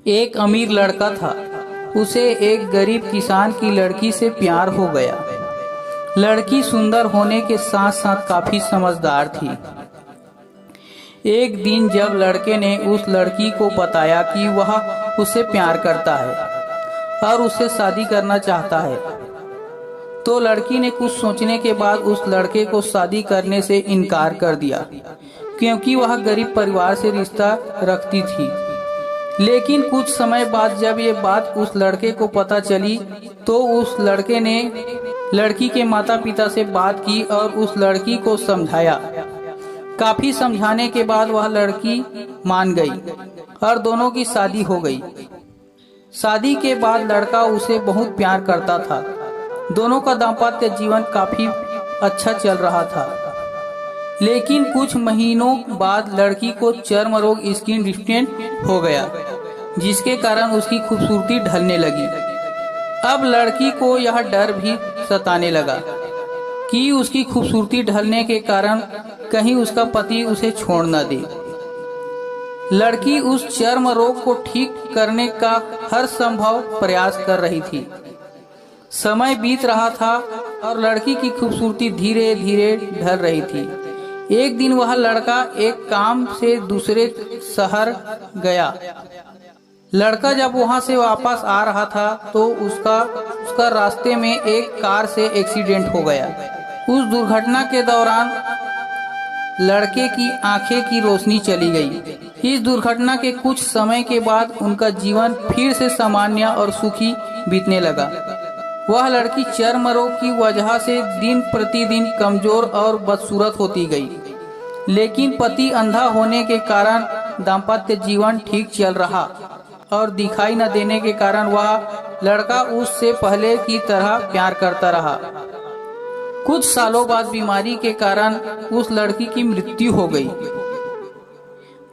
एक अमीर लड़का था। उसे एक गरीब किसान की लड़की से प्यार हो गया। लड़की सुंदर होने के साथ साथ काफी समझदार थी। एक दिन जब लड़के ने उस लड़की को बताया कि वह उससे प्यार करता है और उससे शादी करना चाहता है, तो लड़की ने कुछ सोचने के बाद उस लड़के को शादी करने से इनकार कर दिया, क्योंकि वह गरीब परिवार से रिश्ता रखती थी। लेकिन कुछ समय बाद जब ये बात उस लड़के को पता चली, तो उस लड़के ने लड़की के माता पिता से बात की और उस लड़की को समझाया। काफी समझाने के बाद वह लड़की मान गई और दोनों की शादी हो गई। शादी के बाद लड़का उसे बहुत प्यार करता था। दोनों का दाम्पत्य जीवन काफी अच्छा चल रहा था। लेकिन कुछ महीनों बाद लड़की को चर्म रोग स्किन डिफरेंट हो गया, जिसके कारण उसकी खूबसूरती ढलने लगी। अब लड़की को यह डर भी सताने लगा कि उसकी खूबसूरती ढलने के कारण कहीं उसका पति उसे छोड़ न दे। लड़की उस चर्म रोग को ठीक करने का हर संभव प्रयास कर रही थी। समय बीत रहा था और लड़की की खूबसूरती धीरे धीरे ढल रही थी। एक दिन वह लड़का एक काम से दूसरे शहर गया। लड़का जब वहां से वापस आ रहा था तो उसका रास्ते में एक कार से एक्सीडेंट हो गया। उस दुर्घटना के दौरान लड़के की आंखें की रोशनी चली गई। इस दुर्घटना के कुछ समय के बाद उनका जीवन फिर से सामान्य और सुखी बीतने लगा। वह लड़की चर्म रोग की वजह से दिन प्रतिदिन कमजोर और बदसूरत होती गई। लेकिन पति अंधा होने के कारण दाम्पत्य जीवन ठीक चल रहा और दिखाई न देने के कारण वह लड़का उससे पहले की तरह प्यार करता रहा। कुछ सालों बाद बीमारी के कारण उस लड़की की मृत्यु हो गई।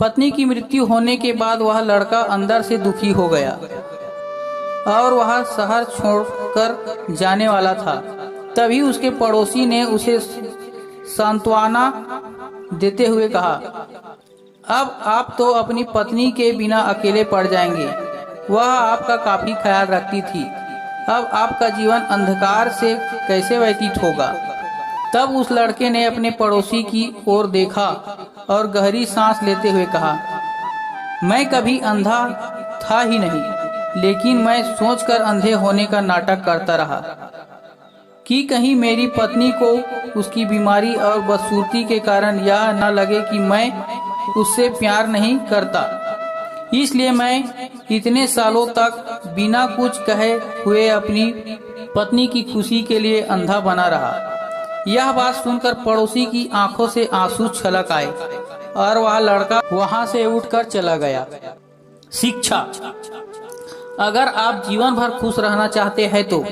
पत्नी की मृत्यु होने के बाद वह लड़का अंदर से दुखी हो गया और वह शहर छोड़कर जाने वाला था। तभी उसके पड़ोसी ने उसे सांत्वना देते हुए कहा, अब आप तो अपनी पत्नी के बिना अकेले पड़ जाएंगे। वह आपका काफी ख्याल रखती थी। अब आपका जीवन अंधकार से कैसे व्यतीत होगा। तब उस लड़के ने अपने पड़ोसी की ओर देखा और गहरी सांस लेते हुए कहा, मैं कभी अंधा था ही नहीं, लेकिन मैं सोचकर अंधे होने का नाटक करता रहा कि कहीं मेरी पत्नी को उसकी बीमारी और बदसूरती के कारण यह न लगे कि मैं उससे प्यार नहीं करता। इसलिए मैं इतने सालों तक बिना कुछ कहे हुए अपनी पत्नी की खुशी के लिए अंधा बना रहा। यह बात सुनकर पड़ोसी की आंखों से आंसू छलक आए और वह लड़का वहां से उठकर चला गया। शिक्षा: अगर आप जीवन भर खुश रहना चाहते हैं तो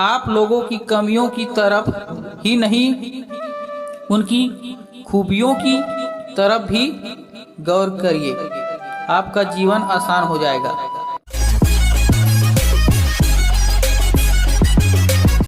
आप लोगों की कमियों की तरफ ही नहीं, उनकी खूबियों की तरफ भी गौर करिए। आपका जीवन आसान हो जाएगा।